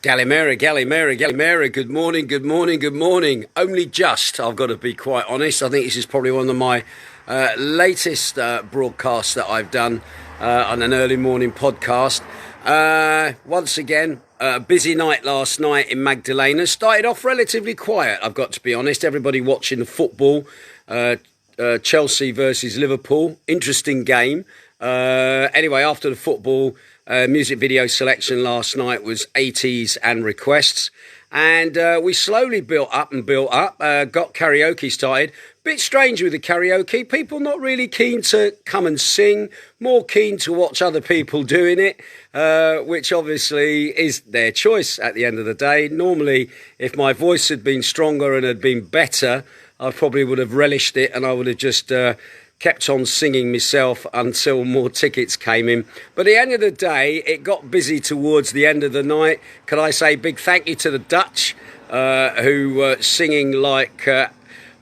Galimera, good morning, good morning, good morning. Only just, I've got to be quite honest. I think this is probably one of my latest broadcasts that I've done on an early morning podcast. Once again, a busy night last night in Magdalena. Started off relatively quiet, I've got to be honest. Everybody watching the football, Chelsea versus Liverpool. Interesting game. Anyway, after the football, music video selection last night was 80s and requests. And we slowly built up, got karaoke started. Bit strange with the karaoke. People not really keen to come and sing, more keen to watch other people doing it, which obviously is their choice at the end of the day. Normally, if my voice had been stronger and had been better, I probably would have relished it and I would have just kept on singing myself until more tickets came in. But at the end of the day, it got busy towards the end of the night. Can I say big thank you to the Dutch who were singing like, I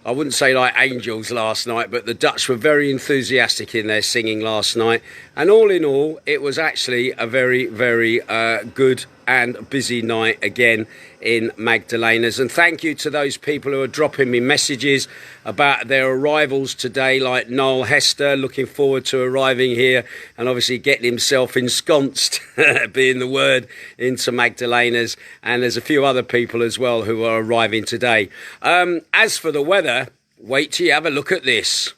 wouldn't say like angels last night, but the Dutch were very enthusiastic in their singing last night. And all in all, it was actually a very, very good and busy night again in Magdalena's. And thank you to those people who are dropping me messages about their arrivals today, like Noel Hester, looking forward to arriving here and obviously getting himself ensconced, being the word, into Magdalena's. And there's a few other people as well who are arriving today. As for the weather, wait till you have a look at this.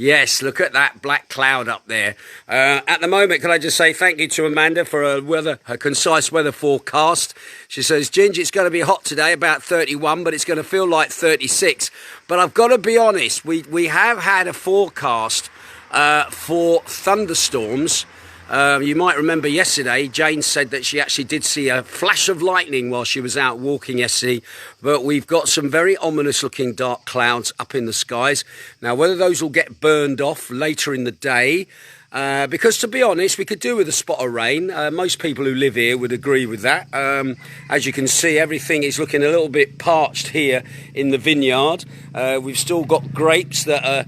Yes, look at that black cloud up there. At the moment, can I just say thank you to Amanda for her concise weather forecast. She says, Ginge, it's going to be hot today, about 31, but it's going to feel like 36. But I've got to be honest, we have had a forecast for thunderstorms. You might remember yesterday, Jane said that she actually did see a flash of lightning while she was out walking yesterday. But we've got some very ominous looking dark clouds up in the skies. Now, whether those will get burned off later in the day, because to be honest, we could do with a spot of rain. Most people who live here would agree with that. As you can see, everything is looking a little bit parched here in the vineyard. We've still got grapes that are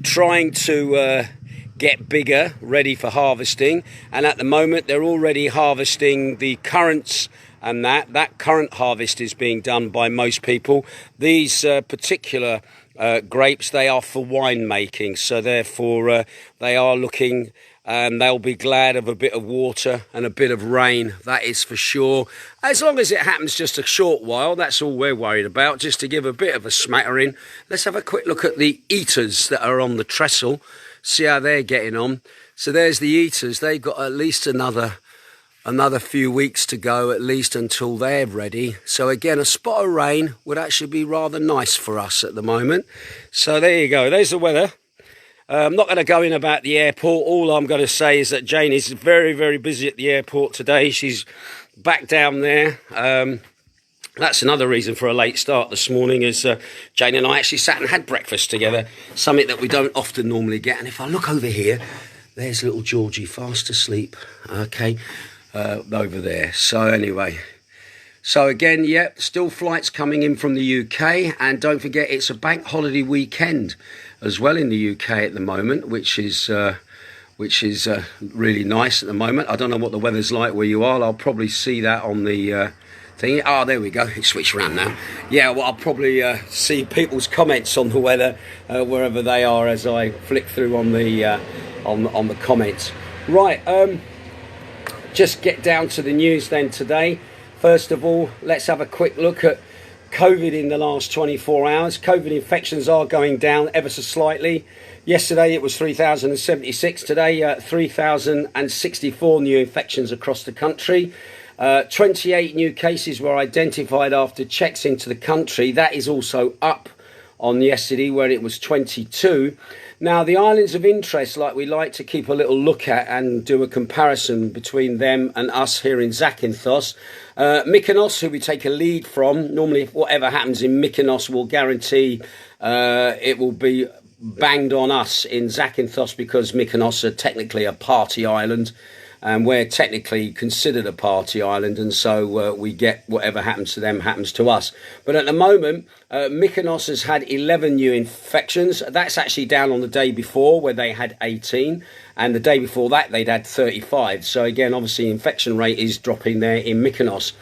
trying to get bigger, ready for harvesting, and at the moment they're already harvesting the currants, and that currant harvest is being done by most people. These particular grapes, they are for wine making, so therefore they are looking, and they'll be glad of a bit of water and a bit of rain, that is for sure. As long as it happens just a short while, that's all we're worried about, just to give a bit of a smattering. Let's have a quick look at the eaters that are on the trestle. See how they're getting on. So there's the eaters. They've got at least another few weeks to go, at least until they're ready. So again, a spot of rain would actually be rather nice for us at the moment. So there you go. There's the weather. I'm not going to go in about the airport. All I'm going to say is that Jane is very, very busy at the airport today. She's back down there. That's another reason for a late start this morning, is Jane and I actually sat and had breakfast together, something that we don't often normally get. And if I look over here, there's little Georgie fast asleep, okay, over there. So anyway, so again, yeah, still flights coming in from the UK. And don't forget, it's a bank holiday weekend as well in the UK at the moment, which is really nice at the moment. I don't know what the weather's like where you are. I'll probably see that on the thing. Oh, there we go. It switched around now. Yeah, well, I'll probably see people's comments on the weather wherever they are as I flick through on the comments. Right, just get down to the news then today. First of all, let's have a quick look at COVID in the last 24 hours. COVID infections are going down ever so slightly. Yesterday it was 3,076. Today, 3,064 new infections across the country. 28 new cases were identified after checks into the country. That is also up on yesterday, where it was 22. Now, the islands of interest, like we like to keep a little look at and do a comparison between them and us here in Zakynthos. Mykonos, who we take a lead from, normally whatever happens in Mykonos will guarantee it will be banged on us in Zakynthos, because Mykonos are technically a party island. and we're technically considered a party island, and so we get whatever happens to them happens to us. But at the moment, Mykonos has had 11 new infections. That's actually down on the day before, where they had 18, and the day before that they'd had 35. So again, obviously infection rate is dropping there in Mykonos.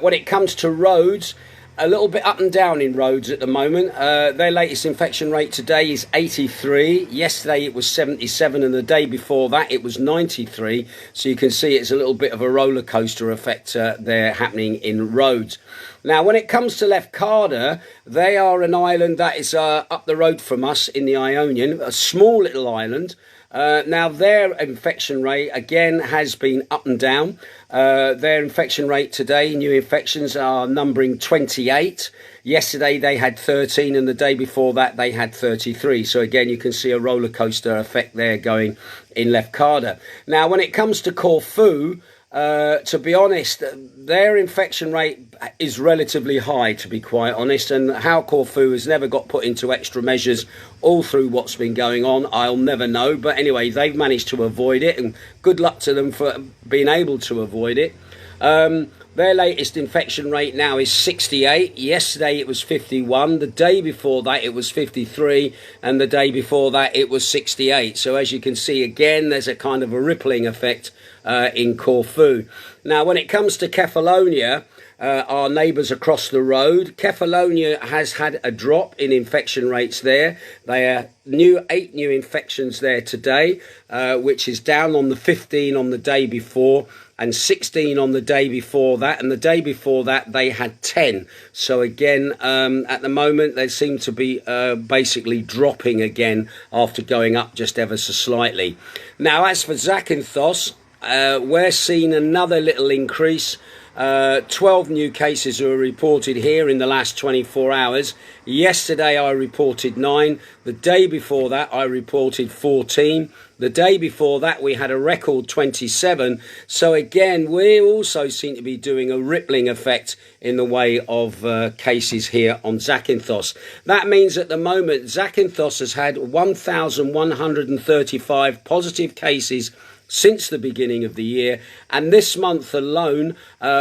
When it comes to Rhodes, a little bit up and down in Rhodes at the moment. Their latest infection rate today is 83. Yesterday it was 77, and the day before that it was 93. So you can see it's a little bit of a roller coaster effect there happening in Rhodes. Now, when it comes to Lefkada, they are an island that is up the road from us in the Ionian, a small little island. Now, their infection rate, again, has been up and down. Their infection rate today, new infections are numbering 28. Yesterday, they had 13, and the day before that, they had 33. So, again, you can see a roller coaster effect there going in Lefkada. Now, when it comes to Corfu, to be honest, their infection rate is relatively high, to be quite honest, and how Corfu has never got put into extra measures all through what's been going on, I'll never know. But anyway, they've managed to avoid it, and good luck to them for being able to avoid it. Their latest infection rate now is 68. Yesterday it was 51. The day before that it was 53. And the day before that it was 68. So as you can see, again, there's a kind of a rippling effect in Corfu. Now, when it comes to Kefalonia, our neighbours across the road, Kefalonia has had a drop in infection rates there. They are 8 new infections there today, which is down on the 15 on the day before, and 16 on the day before that, and the day before that they had 10. So again, at the moment they seem to be basically dropping again after going up just ever so slightly. Now, as for Zakynthos, we're seeing another little increase. 12 new cases were reported here in the last 24 hours. Yesterday I reported 9. The day before that I reported 14. The day before that we had a record 27. So again, we also seem to be doing a rippling effect in the way of cases here on Zakynthos. That means at the moment Zakynthos has had 1,135 positive cases since the beginning of the year, and this month alone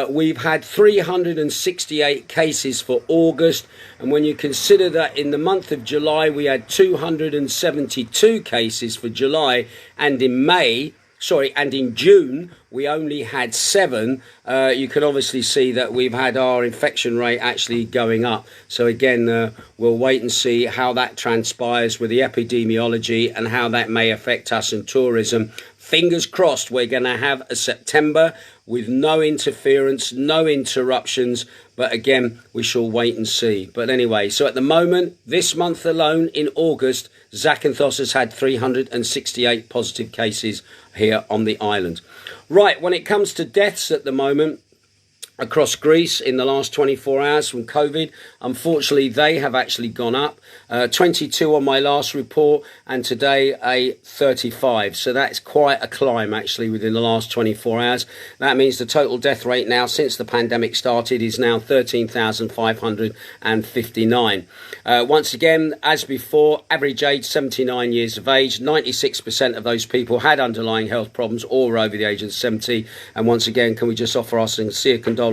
we've had 368 cases for August, and when you consider that in the month of July we had 272 cases for July, and in June we only had 7, you can obviously see that we've had our infection rate actually going up. So again, we'll wait and see how that transpires with the epidemiology and how that may affect us in tourism. Fingers crossed we're going to have a September with no interference, no interruptions, but again, we shall wait and see. But anyway, so at the moment, this month alone in August, Zakynthos has had 368 positive cases here on the island. Right, when it comes to deaths at the moment, across Greece in the last 24 hours from COVID, unfortunately they have actually gone up. 22 on my last report, and today a 35. So that's quite a climb actually within the last 24 hours. That means the total death rate now since the pandemic started is now 13,559. Once again, as before, average age 79 years of age. 96% of those people had underlying health problems or were over the age of 70. And once again, can we just offer our sincere condolences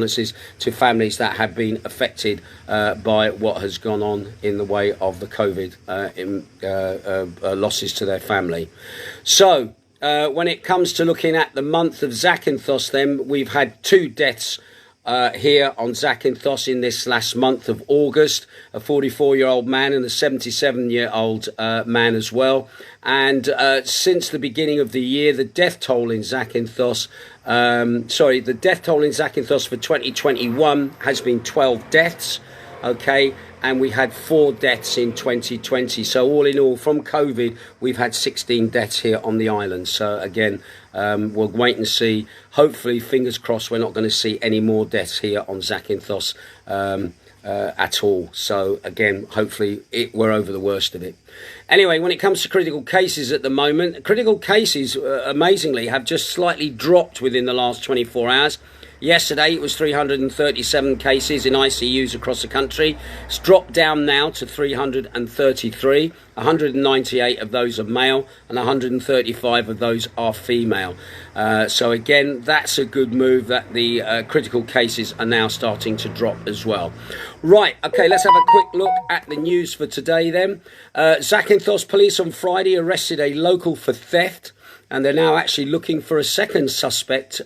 to families that have been affected by what has gone on in the way of the COVID losses to their family. So when it comes to looking at the month of Zakynthos, then we've had 2 deaths here on Zakynthos in this last month of August, a 44-year-old man and a 77-year-old man as well. And since the beginning of the year, the death toll in Zakynthos, the death toll in Zakynthos for 2021 has been 12 deaths, okay, and we had 4 deaths in 2020. So all in all, from COVID, we've had 16 deaths here on the island. So again, we'll wait and see. Hopefully, fingers crossed, we're not going to see any more deaths here on Zakynthos at all. So again, hopefully we're over the worst of it. Anyway, when it comes to critical cases at the moment, critical cases, amazingly, have just slightly dropped within the last 24 hours. Yesterday it was 337 cases in ICUs across the country. It's dropped down now to 333. 198 of those are male and 135 of those are female. So again, that's a good move that the critical cases are now starting to drop as well. Right, okay, let's have a quick look at the news for today then. Zakynthos police on Friday arrested a local for theft, and they're now actually looking for a second suspect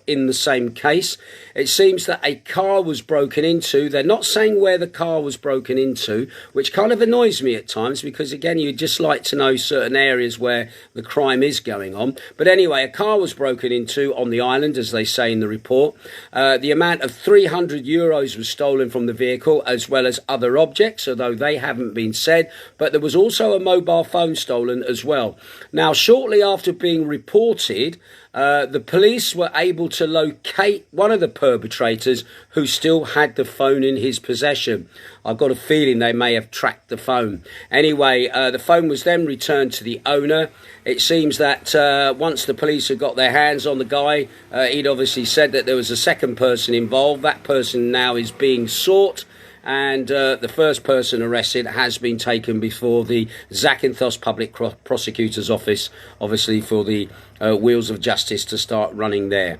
in the same case. It seems that a car was broken into. They're not saying where the car was broken into, which kind of annoys me at times because, again, you'd just like to know certain areas where the crime is going on. But anyway, a car was broken into on the island, as they say in the report. The amount of €300 was stolen from the vehicle, as well as other objects, although they haven't been said. But there was also a mobile phone stolen as well. Now, shortly after being reported, the police were able to locate one of the perpetrators who still had the phone in his possession. I've got a feeling they may have tracked the phone. Anyway, the phone was then returned to the owner. It seems that once the police had got their hands on the guy, he'd obviously said that there was a second person involved. That person now is being sought. And the first person arrested has been taken before the Zakynthos Public Prosecutor's Office, obviously for the wheels of justice to start running there.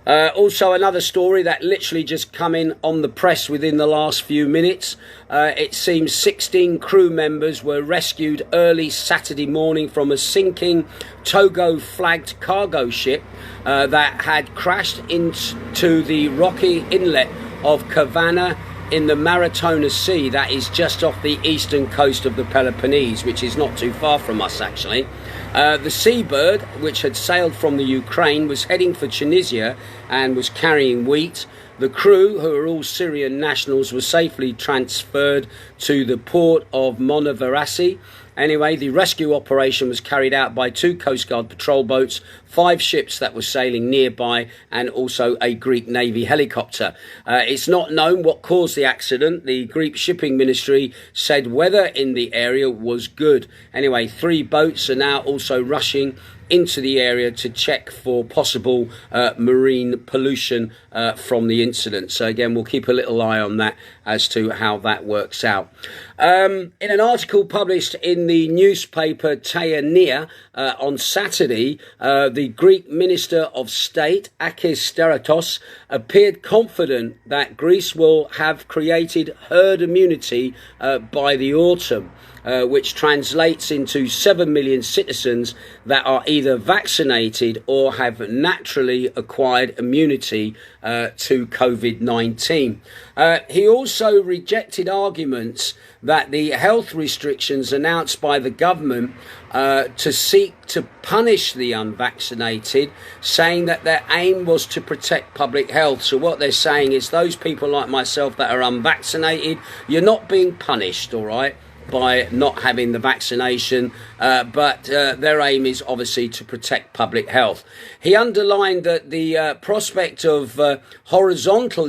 Also, another story that literally just come in on the press within the last few minutes. It seems 16 crew members were rescued early Saturday morning from a sinking Togo-flagged cargo ship that had crashed into the rocky inlet of Karavia in the Myrtoan Sea. That is just off the eastern coast of the Peloponnese, which is not too far from us actually. The seabird, which had sailed from the Ukraine, was heading for Tunisia and was carrying wheat. The crew, who are all Syrian nationals, were safely transferred to the port of Myrtoan Sea. Anyway, the rescue operation was carried out by 2 Coast Guard patrol boats, 5 ships that were sailing nearby, and also a Greek Navy helicopter. It's not known what caused the accident. The Greek shipping ministry said weather in the area was good. Anyway, 3 boats are now also rushing into the area to check for possible marine pollution from the incident. So again, we'll keep a little eye on that as to how that works out. In an article published in the newspaper Taiania on Saturday, the Greek Minister of State, Akis Skertsos, appeared confident that Greece will have created herd immunity by the autumn. Which translates into 7 million citizens that are either vaccinated or have naturally acquired immunity to COVID-19. He also rejected arguments that the health restrictions announced by the government to seek to punish the unvaccinated, saying that their aim was to protect public health. So what they're saying is those people like myself that are unvaccinated, you're not being punished, all right, by not having the vaccination, but their aim is obviously to protect public health. He underlined that the prospect of horizontal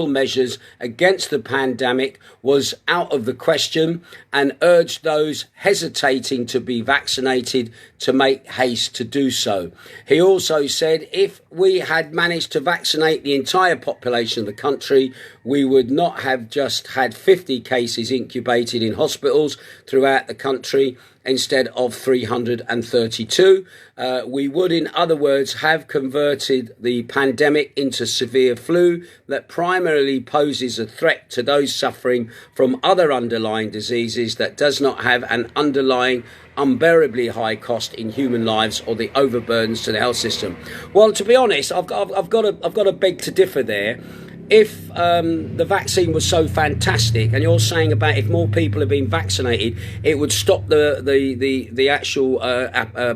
measures against the pandemic was out of the question and urged those hesitating to be vaccinated to make haste to do so. He also said if we had managed to vaccinate the entire population of the country, we would not have just had 50 cases incubated in hospitals throughout the country instead of 332. We would, in other words, have converted the pandemic into severe flu that primarily poses a threat to those suffering from other underlying diseases that does not have an underlying unbearably high cost in human lives or the overburdens to the health system. Well, to be honest, I've got to beg to differ there. If the vaccine was so fantastic, and you're saying about if more people have been vaccinated, it would stop the actual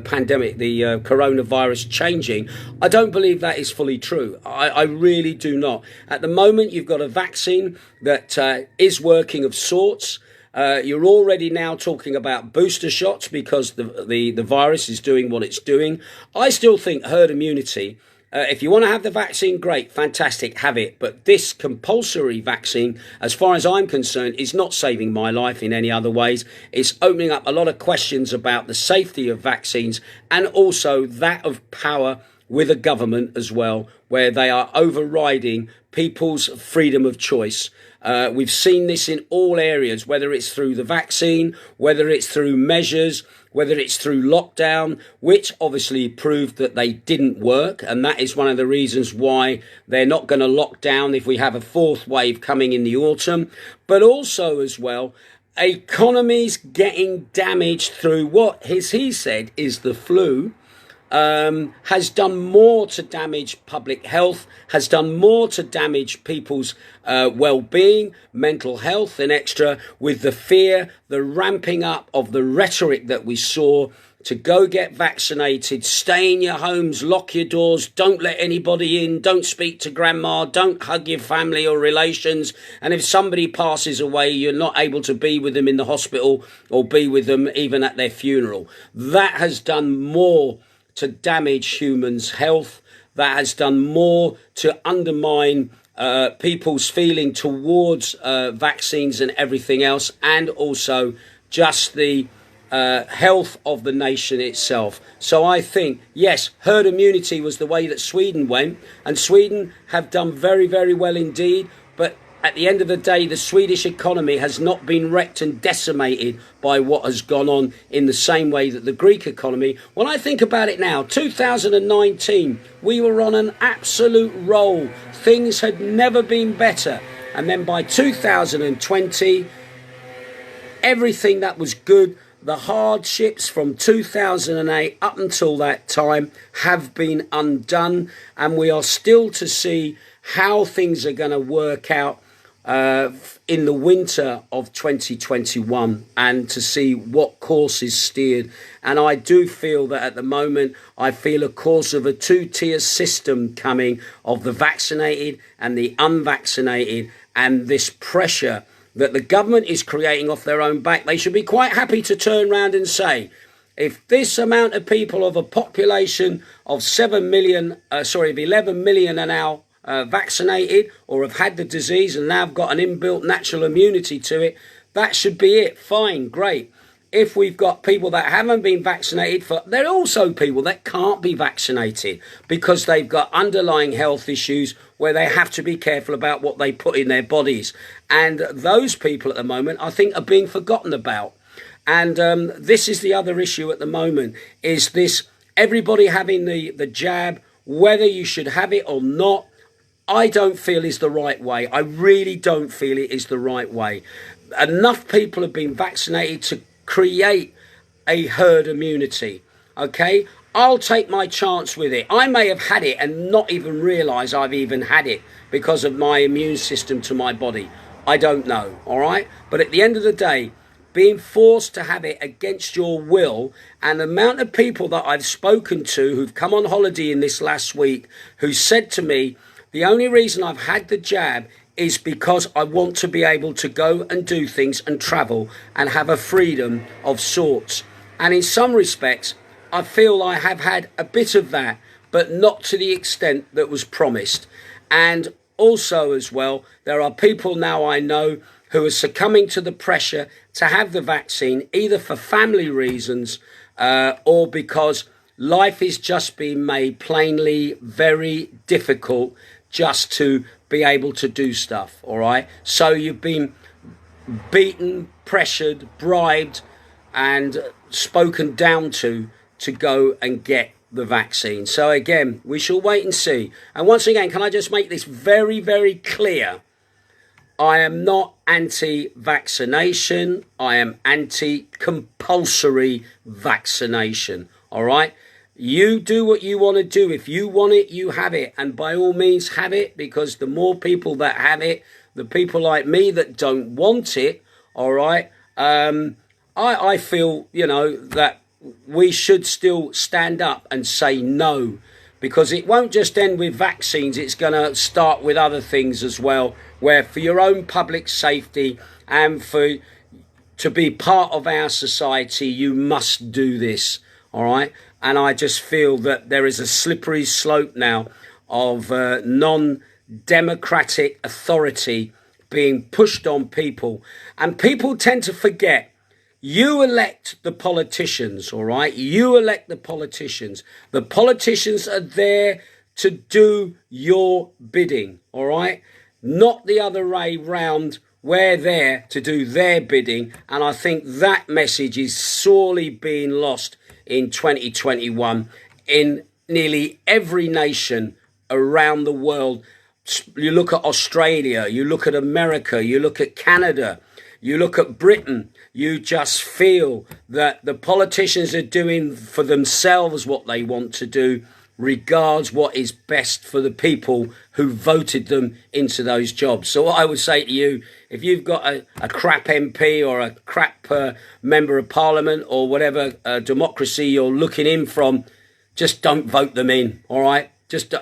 pandemic, the coronavirus changing, I don't believe that is fully true. I really do not. At the moment, you've got a vaccine that is working of sorts. You're already now talking about booster shots because the virus is doing what it's doing. I still think herd immunity, if you want to have the vaccine, great, fantastic, have it. But this compulsory vaccine, as far as I'm concerned, is not saving my life in any other ways. It's opening up a lot of questions about the safety of vaccines and also that of power with a government as well, where they are overriding people's freedom of choice. We've seen this in all areas, whether it's through the vaccine, whether it's through measures, whether it's through lockdown, which obviously proved that they didn't work. And that is one of the reasons why they're not going to lock down if we have a fourth wave coming in the autumn. But also as well, economies getting damaged through what he said is the flu. Has done more to damage public health, has done more to damage people's well-being, mental health and extra, with the fear, the ramping up of the rhetoric that we saw to go get vaccinated, stay in your homes, lock your doors, don't let anybody in, don't speak to grandma, don't hug your family or relations. And if somebody passes away, you're not able to be with them in the hospital or be with them even at their funeral. That has done more to damage humans' health. That has done more to undermine people's feeling towards vaccines and everything else, and also just the health of the nation itself. So I think, yes, herd immunity was the way that Sweden went, and Sweden have done very, very well indeed. But at the end of the day, the Swedish economy has not been wrecked and decimated by what has gone on in the same way that the Greek economy. When I think about it now, 2019, we were on an absolute roll. Things had never been better. And then by 2020, everything that was good, the hardships from 2008 up until that time have been undone. And we are still to see how things are going to work out in the winter of 2021, and to see what course is steered. And I do feel that at the moment, I feel a course of a two-tier system coming of the vaccinated and the unvaccinated, and this pressure that the government is creating off their own back. They should be quite happy to turn around and say, if this amount of people of a population of 11 million are now vaccinated or have had the disease and now have got an inbuilt natural immunity to it, that should be it. Fine, great. If we've got people that haven't been vaccinated, there are also people that can't be vaccinated because they've got underlying health issues where they have to be careful about what they put in their bodies. And those people at the moment, I think, are being forgotten about. And this is the other issue at the moment, is this everybody having the jab, whether you should have it or not, I don't feel is the right way. I really don't feel it is the right way. Enough people have been vaccinated to create a herd immunity. Okay? I'll take my chance with it. I may have had it and not even realise I've even had it because of my immune system to my body. I don't know. All right? But at the end of the day, being forced to have it against your will, and the amount of people that I've spoken to who've come on holiday in this last week who said to me, the only reason I've had the jab is because I want to be able to go and do things and travel and have a freedom of sorts. And in some respects, I feel I have had a bit of that, but not to the extent that was promised. And also as well, there are people now I know who are succumbing to the pressure to have the vaccine, either for family reasons or because life is just being made plainly very difficult just to be able to do stuff, all right? So you've been beaten, pressured, bribed, and spoken down to go and get the vaccine. So again, we shall wait and see. And once again, can I just make this very, very clear? I am not anti-vaccination. I am anti-compulsory vaccination, all right? You do what you want to do. If you want it, you have it. And by all means, have it, because the more people that have it, the people like me that don't want it, all right, I feel, that we should still stand up and say no, because it won't just end with vaccines. It's going to start with other things as well, where for your own public safety and to be part of our society, you must do this, all right? And I just feel that there is a slippery slope now of non-democratic authority being pushed on people. And people tend to forget, You elect the politicians, all right? You elect the politicians. The politicians are there to do your bidding, all right? Not the other way round. We're there to do their bidding. And I think that message is sorely being lost in 2021 in nearly every nation around the world. You look at Australia, you look at America, you look at Canada, you look at Britain, you just feel that the politicians are doing for themselves what they want to do, regards what is best for the people who voted them into those jobs. So what I would say to you, if you've got a crap MP or a crap member of parliament or whatever democracy you're looking in from, just don't vote them in, all right?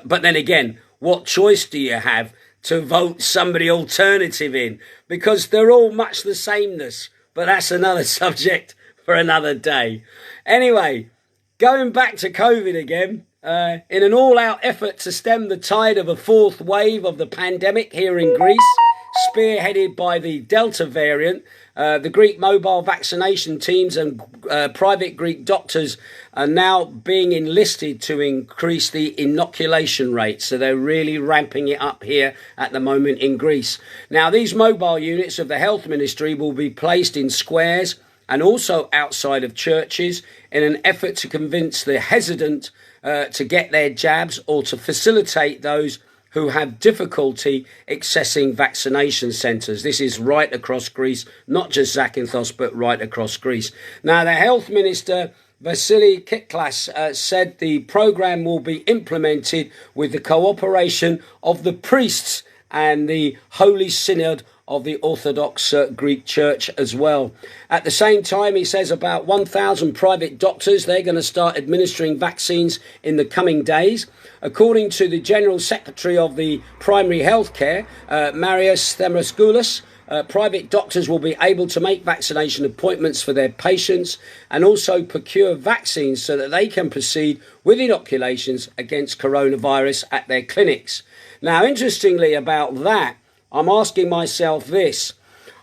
But then again, what choice do you have to vote somebody alternative in? Because they're all much the sameness. But that's another subject for another day. Anyway, going back to COVID again, in an all-out effort to stem the tide of a fourth wave of the pandemic here in Greece, spearheaded by the Delta variant, the Greek mobile vaccination teams and private Greek doctors are now being enlisted to increase the inoculation rate. So they're really ramping it up here at the moment in Greece. Now, these mobile units of the health ministry will be placed in squares and also outside of churches in an effort to convince the hesitant to get their jabs or to facilitate those who have difficulty accessing vaccination centres. This is right across Greece, not just Zakynthos, but right across Greece. Now, the health minister, Zakynthos, said the programme will be implemented with the cooperation of the priests and the Holy Synod of the Orthodox Greek Church as well. At the same time, he says about 1,000 private doctors, they're going to start administering vaccines in the coming days. According to the General Secretary of the Primary Healthcare, Marius Themosgoulis, private doctors will be able to make vaccination appointments for their patients and also procure vaccines so that they can proceed with inoculations against coronavirus at their clinics. Now, interestingly about that, I'm asking myself this.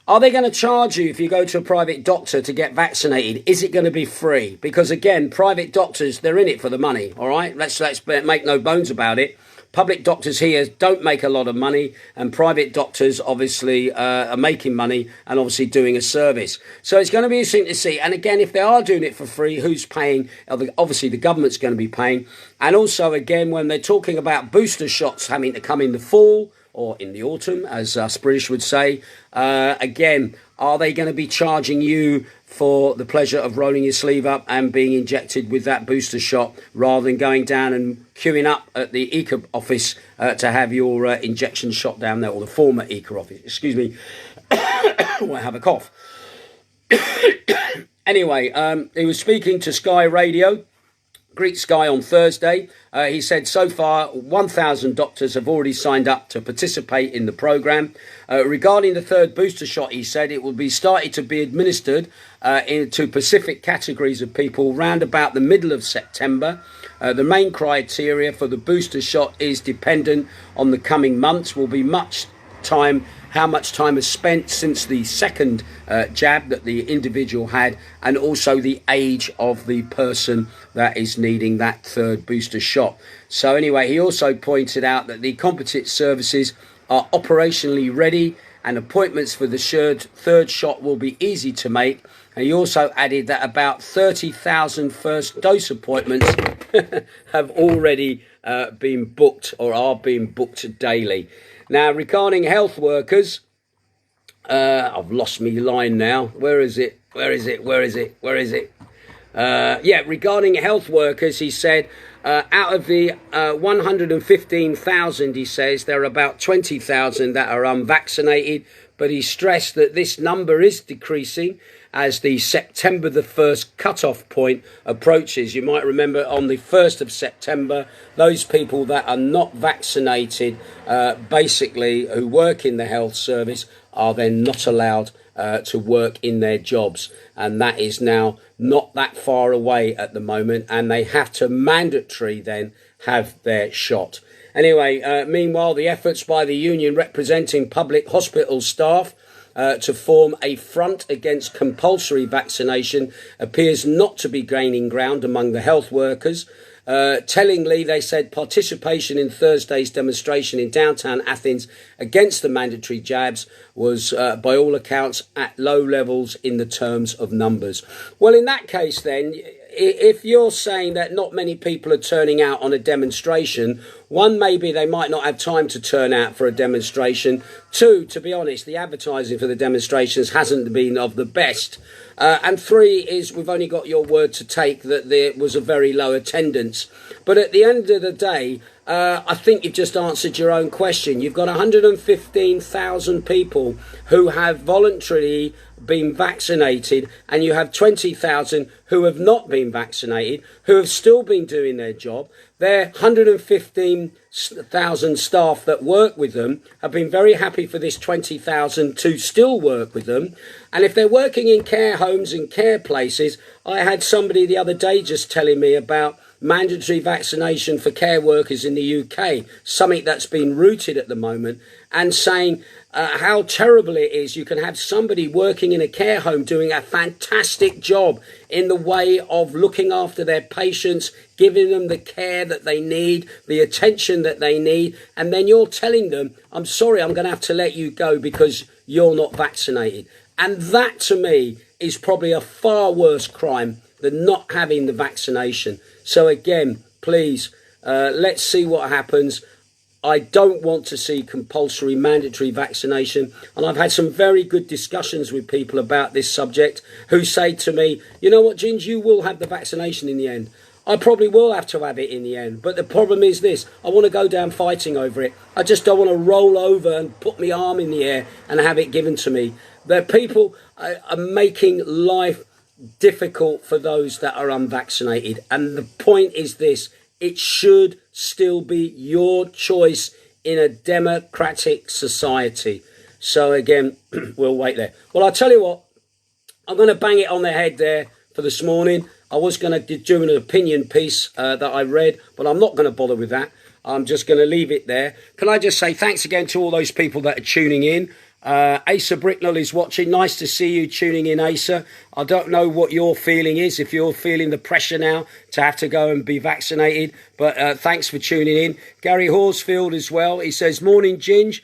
Are they going to charge you if you go to a private doctor to get vaccinated? Is it going to be free? Because again, private doctors, they're in it for the money, all right? Let's make no bones about it. Public doctors here don't make a lot of money, and private doctors obviously are making money and obviously doing a service. So it's going to be interesting to see. And again, if they are doing it for free, who's paying? Obviously, the government's going to be paying. And also, again, when they're talking about booster shots having to come in the fall, or in the autumn, as us British would say. Again, are they going to be charging you for the pleasure of rolling your sleeve up and being injected with that booster shot rather than going down and queuing up at the ECA office to have your injection shot down there, or the former ECA office? Excuse me. I have a cough. Anyway, he was speaking to Sky Radio, Greek Sky, on Thursday. He said so far 1,000 doctors have already signed up to participate in the programme. Regarding the third booster shot, he said it will be started to be administered into specific categories of people round about the middle of September. The main criteria for the booster shot is dependent on the coming months, will be how much time is spent since the second jab that the individual had, and also the age of the person that is needing that third booster shot. So anyway, he also pointed out that the competent services are operationally ready and appointments for the third shot will be easy to make. And he also added that about 30,000 first dose appointments have already been booked or are being booked daily. Now, regarding health workers, I've lost my line now. Where is it? Regarding health workers, he said, out of the 115,000, he says, there are about 20,000 that are unvaccinated. But he stressed that this number is decreasing as the September the 1st cut-off point approaches. You might remember on the 1st of September, those people that are not vaccinated, basically who work in the health service, are then not allowed to work in their jobs. And that is now not that far away at the moment, and they have to mandatory then have their shot. Anyway, meanwhile, the efforts by the union representing public hospital staff to form a front against compulsory vaccination appears not to be gaining ground among the health workers. Tellingly, they said participation in Thursday's demonstration in downtown Athens against the mandatory jabs was, by all accounts, at low levels in the terms of numbers. Well, in that case, then, if you're saying that not many people are turning out on a demonstration, one, maybe they might not have time to turn out for a demonstration. Two, to be honest, the advertising for the demonstrations hasn't been of the best. And three is we've only got your word to take that there was a very low attendance. But at the end of the day, I think you've just answered your own question. You've got 115,000 people who have voluntarily been vaccinated, and you have 20,000 who have not been vaccinated, who have still been doing their job. Their 115,000 staff that work with them have been very happy for this 20,000 to still work with them. And if they're working in care homes and care places, I had somebody the other day just telling me about mandatory vaccination for care workers in the UK, something that's been rooted at the moment, and saying how terrible it is. You can have somebody working in a care home doing a fantastic job in the way of looking after their patients, giving them the care that they need, the attention that they need, and then you're telling them, I'm sorry, I'm going to have to let you go because you're not vaccinated. And that, to me, is probably a far worse crime than not having the vaccination. So again, please, let's see what happens. I don't want to see compulsory mandatory vaccination. And I've had some very good discussions with people about this subject who say to me, you know what, Ginge, you will have the vaccination in the end. I probably will have to have it in the end. But the problem is this, I want to go down fighting over it. I just don't want to roll over and put my arm in the air and have it given to me. The people are making life difficult for those that are unvaccinated. And the point is this, it should still be your choice in a democratic society. So again, we'll wait there. Well, I'll tell you what, I'm going to bang it on the head there for this morning. I was going to do an opinion piece that I read, but I'm not going to bother with that. I'm just going to leave it there. Can I just say thanks again to all those people that are tuning in. Asa Bricknell is watching. Nice to see you tuning in, Asa. I don't know what your feeling is, if you're feeling the pressure now to have to go and be vaccinated, but thanks for tuning in. Gary Horsfield as well. He says, morning, Ginge,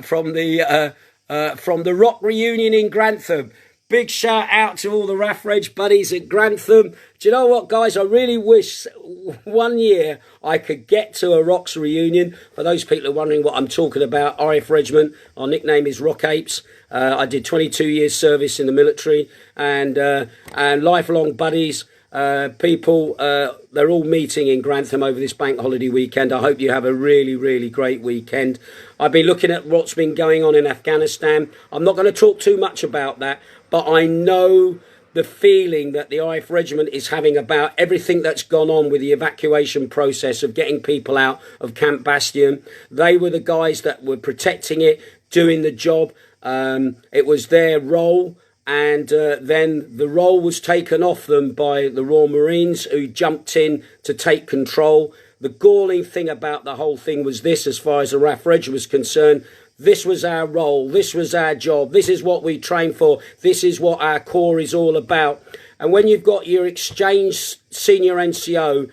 from the Rock Reunion in Grantham. Big shout out to all the RAF Reg buddies at Grantham. Do you know what, guys? I really wish one year I could get to a Rocks reunion. For those people who are wondering what I'm talking about, RF Regiment, our nickname is Rock Apes. I did 22 years service in the military, and lifelong buddies, people, they're all meeting in Grantham over this bank holiday weekend. I hope you have a really, really great weekend. I've been looking at what's been going on in Afghanistan. I'm not going to talk too much about that, but I know the feeling that the IF Regiment is having about everything that's gone on with the evacuation process of getting people out of Camp Bastion. They were the guys that were protecting it, doing the job. It was their role. And then the role was taken off them by the Royal Marines, who jumped in to take control. The galling thing about the whole thing was this, as far as the RAF Reg was concerned, this was our role, this was our job, this is what we trained for, this is what our corps is all about. And when you've got your exchange senior NCO,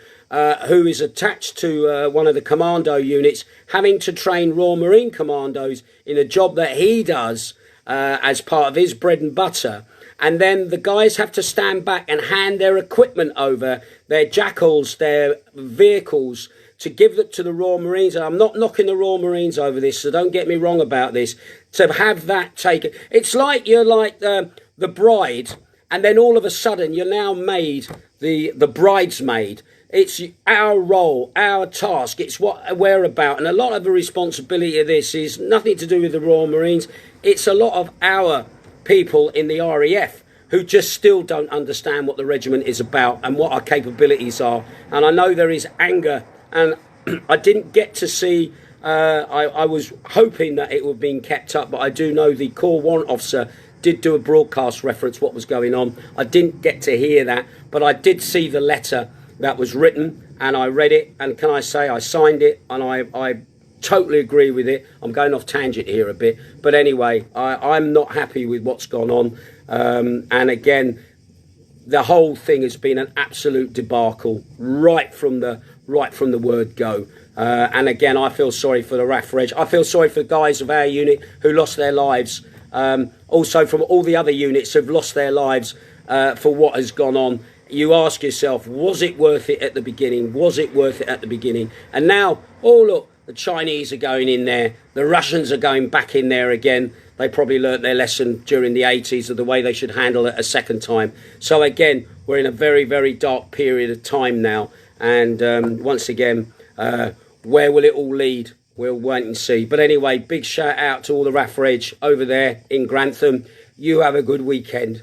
who is attached to one of the commando units, having to train Royal Marine commandos in a job that he does, as part of his bread and butter, and then the guys have to stand back and hand their equipment over, their jackals, their vehicles, to give it to the Royal Marines. And I'm not knocking the Royal Marines over this, so don't get me wrong about this. To have that taken, it's like you're like the bride, and then all of a sudden you're now made the bridesmaid. It's our role, our task. It's what we're about. And a lot of the responsibility of this is nothing to do with the Royal Marines. It's a lot of our people in the RAF who just still don't understand what the regiment is about and what our capabilities are. And I know there is anger. And I didn't get to see, I was hoping that it would be kept up, but I do know the Corps Warrant Officer did do a broadcast reference what was going on. I didn't get to hear that, but I did see the letter that was written, and I read it, and can I say I signed it, and I totally agree with it. I'm going off tangent here a bit, but anyway, I'm not happy with what's gone on. And again, the whole thing has been an absolute debacle right from the word go. And again, I feel sorry for the RAF Reg. I feel sorry for the guys of our unit who lost their lives. Also from all the other units who've lost their lives for what has gone on. You ask yourself, was it worth it at the beginning? Was it worth it at the beginning? And now, oh look, the Chinese are going in there. The Russians are going back in there again. They probably learnt their lesson during the 80s of the way they should handle it a second time. So again, we're in a very, very dark period of time now. And once again, where will it all lead? We'll wait and see. But anyway, big shout out to all the RAF Reg over there in Grantham. You have a good weekend.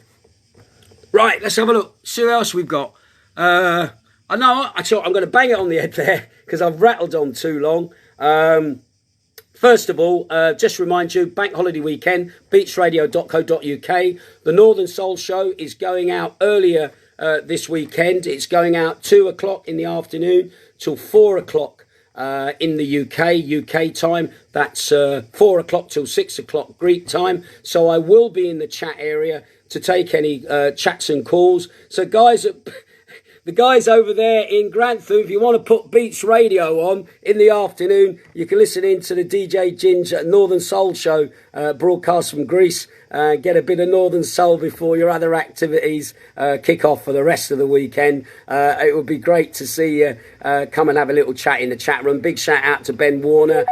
Right, let's have a look. See what else we've got. I know, I'm going to bang it on the head there because I've rattled on too long. First of all, just remind you, bank holiday weekend, beachradio.co.uk. The Northern Soul Show is going out earlier this weekend. It's going out 2 o'clock in the afternoon till 4 o'clock in the UK time. That's 4 o'clock till 6 o'clock Greek time. So I will be in the chat area to take any chats and calls. So guys, the guys over there in Grantham, if you want to put Beats Radio on in the afternoon, you can listen in to the DJ Ginge Northern Soul Show broadcast from Greece. Get a bit of Northern Soul before your other activities kick off for the rest of the weekend. It would be great to see you come and have a little chat in the chat room. Big shout out to Ben Warner,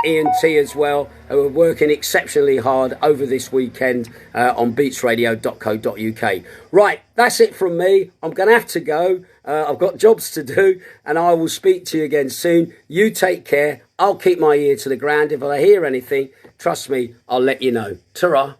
Ian T as well, who are working exceptionally hard over this weekend on beachradio.co.uk. Right, that's it from me. I'm going to have to go. I've got jobs to do, and I will speak to you again soon. You take care. I'll keep my ear to the ground. If I hear anything, trust me, I'll let you know. Ta-ra.